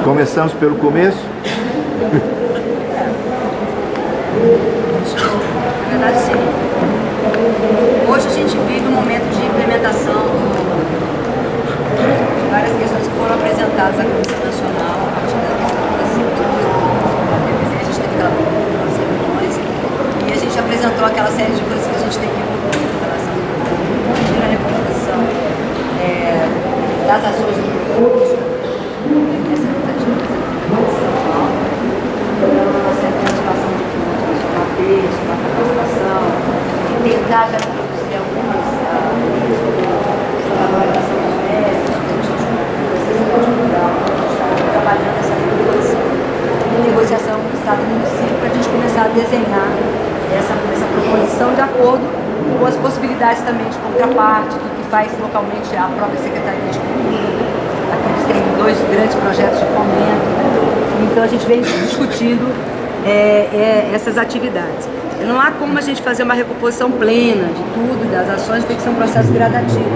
Começamos pelo começo. Na verdade, sim. Hoje a gente vive um momento de implementação de várias questões que foram apresentadas à Comissão Nacional a partir da questão da TPZ. A gente teve aquela reuniões e a gente apresentou aquela série de coisas que a gente tem que evoluir em relação à primeira recomendação das ações do concurso, essa tentativa de São Paulo, uma certa participação de texto, uma capacitação, e tentar já introduzir algumas elaboração dos mestres, trabalhando essa negociação em negociação com o Estado e município para a gente começar a desenhar essa proposição de acordo com as possibilidades também de contraparte, do que faz localmente a própria Secretaria de Cultura. Aqui eles têm 2 grandes projetos de fomento, então a gente vem discutindo essas atividades. Não há como a gente fazer uma recomposição plena de tudo, das ações, tem que ser um processo gradativo.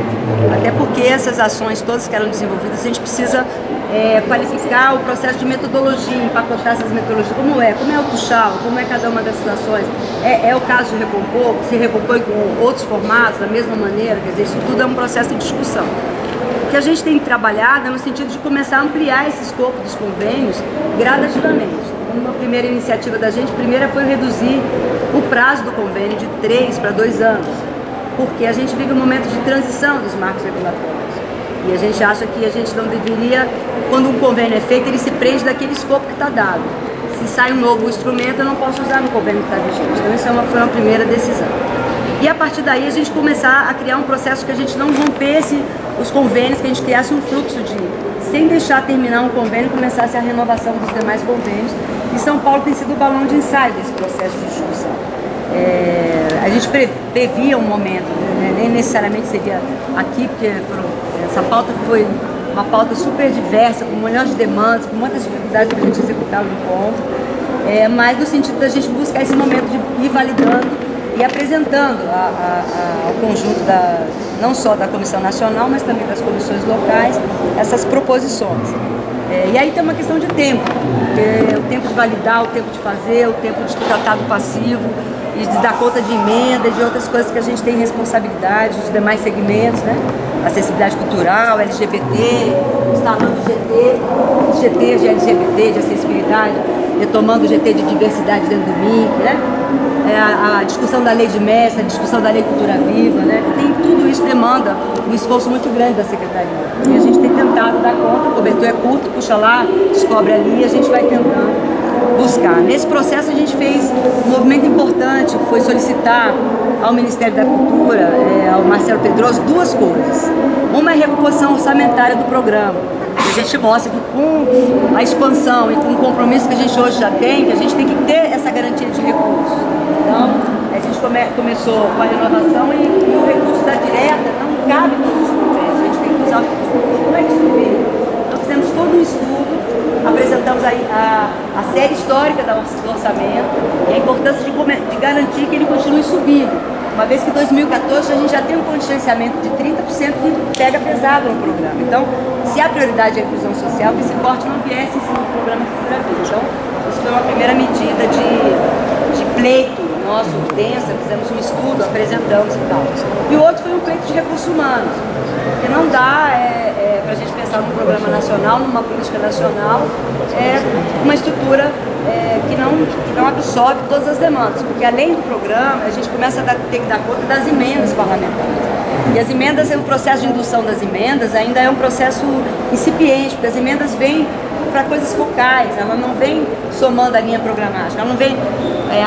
Até porque essas ações todas que eram desenvolvidas, a gente precisa qualificar o processo de metodologia, empacotar essas metodologias, como é o tuchal, como é cada uma dessas ações. É o caso de recompor, se recompõe com outros formatos, da mesma maneira, quer dizer, isso tudo é um processo de discussão. O que a gente tem trabalhado é no sentido de começar a ampliar esse escopo dos convênios gradativamente. Uma primeira iniciativa da gente, primeira foi reduzir o prazo do convênio de 3 para 2 anos, porque a gente vive um momento de transição dos marcos regulatórios. E a gente acha que a gente não deveria, quando um convênio é feito, ele se prende daquele escopo que está dado. Se sai um novo instrumento, eu não posso usar no convênio que está vigente. Então, isso foi uma primeira decisão. E a partir daí, a gente começar a criar um processo que a gente não rompesse os convênios, que a gente criasse um fluxo sem deixar terminar um convênio, começasse a renovação dos demais convênios. E São Paulo tem sido o balão de ensaio desse processo de discussão. A gente previa um momento, né? Nem necessariamente seria aqui, porque essa pauta foi uma pauta super diversa, com milhões de demandas, com muitas dificuldades para a gente executar o encontro, mas no sentido da gente buscar esse momento de ir validando e apresentando ao conjunto não só da Comissão Nacional, mas também das comissões locais, essas proposições. E aí tem uma questão de tempo, o tempo de validar, o tempo de fazer, o tempo de tratar do passivo, e de dar conta de emenda, de outras coisas que a gente tem responsabilidade, de demais segmentos, né? Acessibilidade cultural, LGBT, instalando GT de LGBT, de acessibilidade, retomando o GT de diversidade dentro do MIC, né? A discussão da lei de mestre, a discussão da lei Cultura Viva, né? Tudo isso demanda um esforço muito grande da Secretaria. E a gente tem tentado dar conta, o cobertor é curto, puxa lá, descobre ali, e a gente vai tentando buscar. Nesse processo a gente fez um movimento importante, que foi solicitar ao Ministério da Cultura, ao Marcelo Pedroso, 2 coisas. Uma é a recomposição orçamentária do programa. A gente mostra que com a expansão e com o compromisso que a gente hoje já tem, que a gente tem que ter essa garantia de recursos. Então, a gente começou com a renovação e o recurso da direta não cabe em todos os convênios, a gente tem que usar o recurso para distribuir. Então, fizemos todo um estudo, apresentamos aí a série histórica do orçamento e a importância de garantir que ele continue subindo. Uma vez que em 2014 a gente já tem um contingenciamento de 30% que pega pesado no programa. Então, se a prioridade é a inclusão social, que esse corte não viesse em cima do programa Cultura Viva. Então, isso foi uma primeira medida de pleito nosso, densa, fizemos um estudo, apresentamos e tal. E o outro foi um pleito de recursos humanos, porque não dá para a gente pensar num programa nacional, numa política nacional, uma estrutura que não absorve todas as demandas, porque além do programa, a gente começa a ter que dar conta das emendas parlamentares. E as emendas, o processo de indução das emendas ainda é um processo incipiente, porque as emendas vêm para coisas focais, ela não vem somando a linha programática, ela não vem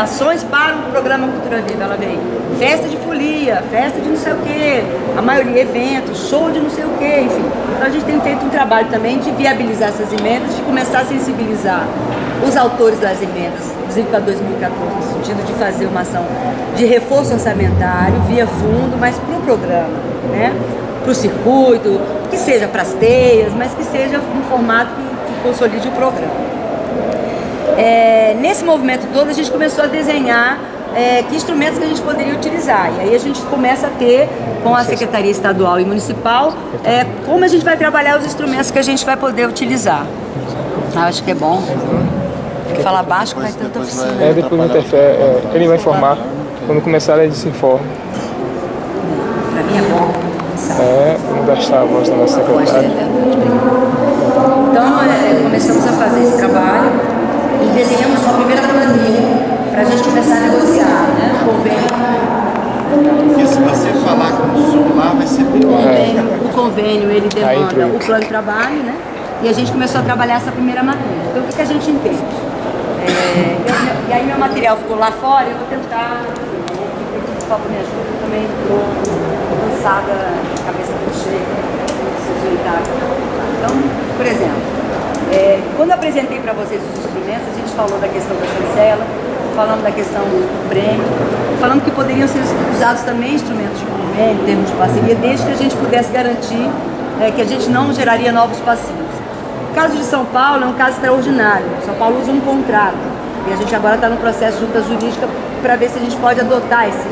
ações para o programa Cultura Viva, ela vem festa de folia, festa de não sei o quê, a maioria eventos, show de não sei o quê, enfim. Então a gente tem feito um trabalho também de viabilizar essas emendas, de começar a sensibilizar os autores das emendas, inclusive para 2014, no sentido de fazer uma ação de reforço orçamentário via fundo, mas para o programa, né? Para o circuito, que seja para as teias, mas que seja um formato que consolide o programa. Nesse movimento todo a gente começou a desenhar que instrumentos que a gente poderia utilizar, e aí a gente começa a ter com a Secretaria Estadual e Municipal como a gente vai trabalhar os instrumentos que a gente vai poder utilizar. Acho que é bom. Porque falar baixo que vai tanta oficina. Depois não interfere. Ele vai informar. Quando começar, ele se informa. Pra mim é bom. Pra não gastar a voz da nossa secretária. Então, começamos a fazer esse trabalho e desenhamos uma primeira planilha para a gente começar a negociar, né? O convênio. Porque se você falar com o Sul lá, vai ser pior. O convênio, ele demanda o plano de trabalho, né? E a gente começou a trabalhar essa primeira matéria. Então, o que a gente entende? E aí, meu material ficou lá fora, eu vou tentar. Por favor, me ajuda, eu também estou cansada, cabeça muito cheia, preciso deitar. Então, por exemplo, quando eu apresentei para vocês os instrumentos, a gente falou da questão da chancela, falando da questão do prêmio, falando que poderiam ser usados também instrumentos de convênio, em termos de parceria, desde que a gente pudesse garantir que a gente não geraria novos passivos. O caso de São Paulo é um caso extraordinário. São Paulo usa um contrato e a gente agora está no processo de junta jurídica para ver se a gente pode adotar esse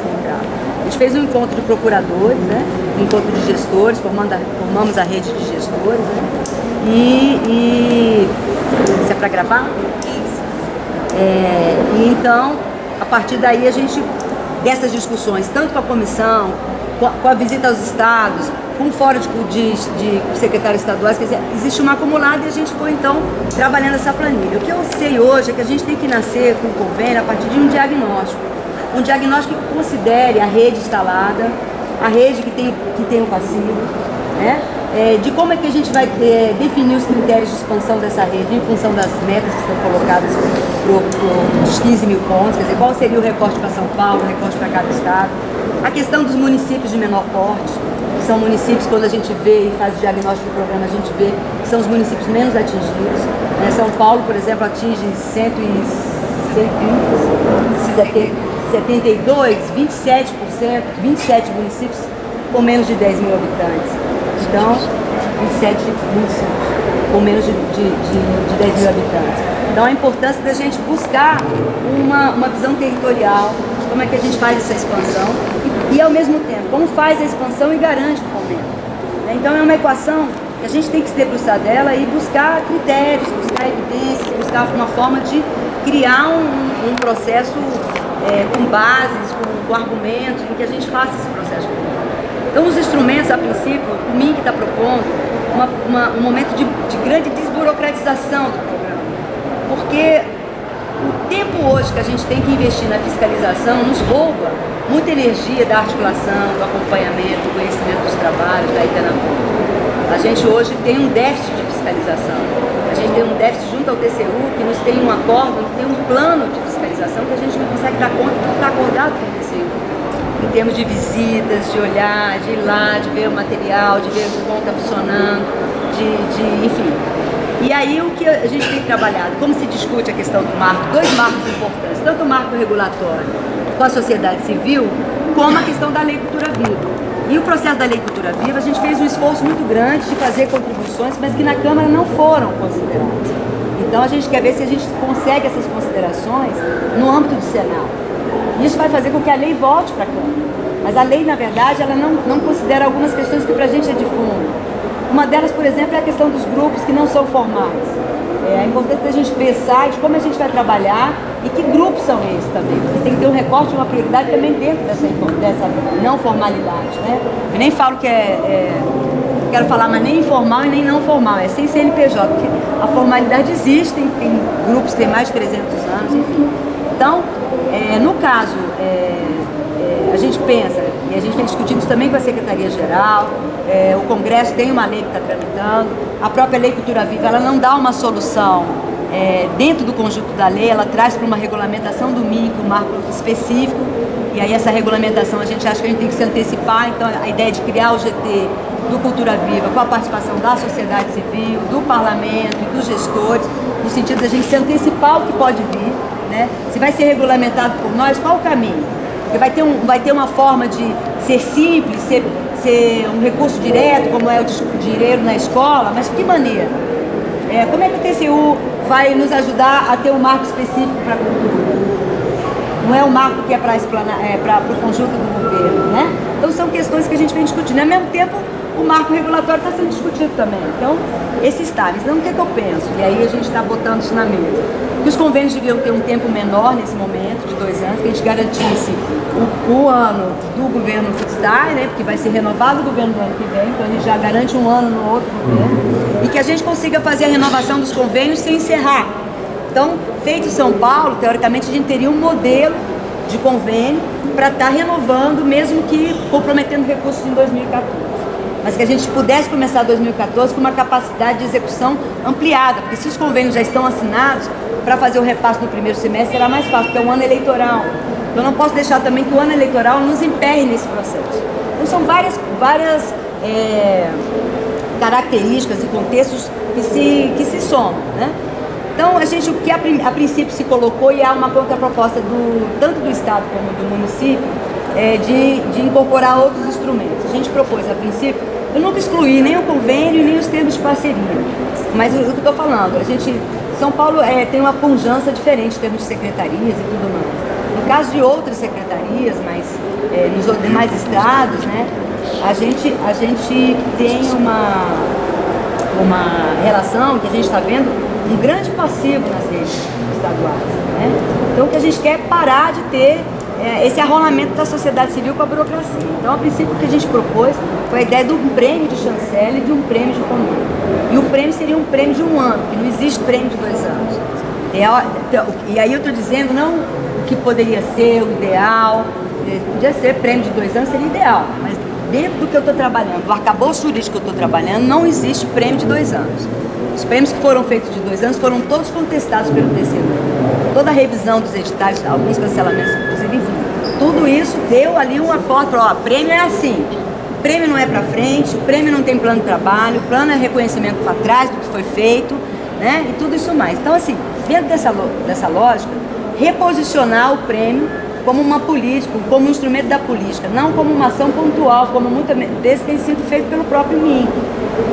contrato. A gente fez um encontro de procuradores, né? Um encontro de gestores, formamos a rede de gestores, né? Isso é para gravar? Isso. E então, a partir daí, a gente, dessas discussões, tanto com a comissão, com a visita aos estados, com o fórum de secretários estaduais, quer dizer, existe uma acumulada e a gente foi, então, trabalhando essa planilha. O que eu sei hoje é que a gente tem que nascer com o convênio a partir de um diagnóstico que considere a rede instalada, a rede que tem o passivo, né? De como é que a gente vai definir os critérios de expansão dessa rede em função das metas que estão colocadas dos 15 mil pontos, quer dizer, qual seria o recorte para São Paulo, o recorte para cada estado, a questão dos municípios de menor porte, que são municípios, quando a gente vê e faz o diagnóstico do programa, a gente vê que são os municípios menos atingidos. São Paulo, por exemplo, atinge 72, 27%, 27 municípios com menos de 10 mil habitantes. Então, 27 municípios com menos de 10 mil habitantes. Então, a importância da gente buscar uma visão territorial de como é que a gente faz essa expansão e ao mesmo tempo, como faz a expansão e garante o fomento. Então, é uma equação que a gente tem que se debruçar dela e buscar critérios, buscar evidências, buscar uma forma de criar um processo com bases, com argumentos, em que a gente faça esse processo. Então, os instrumentos, a princípio, o MINC está propondo um momento de grande desburocratização do programa, porque o tempo hoje que a gente tem que investir na fiscalização nos rouba muita energia da articulação, do acompanhamento, do conhecimento dos trabalhos, da ida na ponta. A gente hoje tem um déficit de fiscalização, a gente tem um déficit junto ao TCU, que nos tem um acordo, que tem um plano de fiscalização que a gente não consegue dar conta de estar acordado com o TCU. Em termos de visitas, de olhar, de ir lá, de ver o material, de ver como está funcionando, enfim. E aí o que a gente tem trabalhado, como se discute a questão do marco, dois marcos importantes, tanto o marco regulatório com a sociedade civil, como a questão da Lei Cultura Viva. E o processo da Lei Cultura Viva, a gente fez um esforço muito grande de fazer contribuições, mas que na Câmara não foram consideradas. Então a gente quer ver se a gente consegue essas considerações no âmbito do Senado. Isso vai fazer com que a lei volte para a Câmara. Mas a lei, na verdade, ela não considera algumas questões que para a gente é de fundo. Uma delas, por exemplo, é a questão dos grupos que não são formais. É importante a gente pensar de como a gente vai trabalhar e que grupos são esses também. Porque tem que ter um recorte, uma prioridade também dentro dessa não formalidade, né? Eu nem falo que quero falar, mas nem informal e nem não formal, é sem CNPJ, porque a formalidade existe, tem grupos que têm mais de 300 anos, enfim. Então, no caso, a gente pensa, e a gente tem discutido isso também com a Secretaria-Geral, o Congresso tem uma lei que está tramitando, a própria Lei Cultura Viva, ela não dá uma solução dentro do conjunto da lei, ela traz para uma regulamentação do MINC, um marco específico, e aí essa regulamentação a gente acha que a gente tem que se antecipar, então a ideia de criar o GT do Cultura Viva com a participação da sociedade civil, do parlamento e dos gestores, no sentido de a gente se antecipar o que pode vir, né? Se vai ser regulamentado por nós, qual o caminho? Porque vai ter uma forma de ser simples, ser um recurso direto, como é o dinheiro na escola, mas de que maneira? Como é que o TCU vai nos ajudar a ter um marco específico para a cultura? Não é um marco que é para o conjunto do governo, né? Então são questões que a gente vem discutindo. Ao mesmo tempo, o marco regulatório está sendo discutido também. Então, esses estáveis. Então, o que eu penso? E aí a gente está botando isso na mesa. Que os convênios deviam ter um tempo menor nesse momento, de 2 anos, que a gente garantisse o ano do governo que está, né, porque vai ser renovado o governo do ano que vem, então a gente já garante um ano no outro governo, e que a gente consiga fazer a renovação dos convênios sem encerrar. Então, feito em São Paulo, teoricamente a gente teria um modelo de convênio para estar renovando, mesmo que comprometendo recursos em 2014. Mas que a gente pudesse começar 2014 com uma capacidade de execução ampliada, porque se os convênios já estão assinados, para fazer o repasse no primeiro semestre será mais fácil, porque é um ano eleitoral. Então não posso deixar também que o ano eleitoral nos emperre nesse processo. Então são várias características e contextos que se somam, né? Então o que a princípio se colocou, e há uma contraproposta tanto do Estado como do município, de incorporar outros instrumentos. A gente propôs a princípio, eu nunca excluí nem o convênio nem os termos de parceria, mas o que eu estou falando, São Paulo tem uma pujança diferente em termos de secretarias e tudo mais. No caso de outras secretarias, mas nos demais estados, né, a gente tem uma relação que a gente está vendo um grande passivo nas redes estaduais, né? Então o que a gente quer é parar de ter esse arrolamento da sociedade civil com a burocracia. Então, a princípio, o que a gente propôs foi a ideia de um prêmio de chancela e de um prêmio de fomento. E o prêmio seria um prêmio de 1 ano, porque não existe prêmio de 2 anos. E aí eu estou dizendo não o que poderia ser o ideal, podia ser prêmio de 2 anos, seria ideal, mas dentro do que eu estou trabalhando, do arcabouço jurídico que eu estou trabalhando, não existe prêmio de 2 anos. Os prêmios que foram feitos de 2 anos foram todos contestados pelo TCU. Toda a revisão dos editais, alguns cancelamentos, inclusive, enfim. Tudo isso deu ali um acordo, prêmio é assim, prêmio não é para frente, prêmio não tem plano de trabalho, plano é reconhecimento para trás do que foi feito, né? E tudo isso mais. Então, assim, dentro dessa lógica, reposicionar o prêmio como uma política, como um instrumento da política, não como uma ação pontual, como muitas vezes tem sido feito pelo próprio MINC,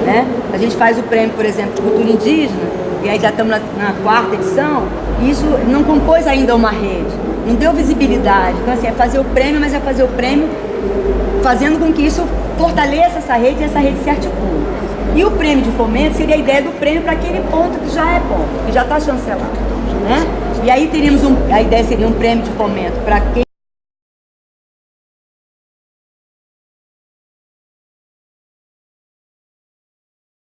né? A gente faz o prêmio, por exemplo, de cultura indígena, e aí já estamos na 4ª edição, e isso não compôs ainda uma rede, não deu visibilidade. Então, assim, é fazer o prêmio, mas é fazer o prêmio fazendo com que isso fortaleça essa rede e essa rede se articule. E o prêmio de fomento seria a ideia do prêmio para aquele ponto que já é ponto, que já está chancelado, né? E aí a ideia seria um prêmio de fomento para quem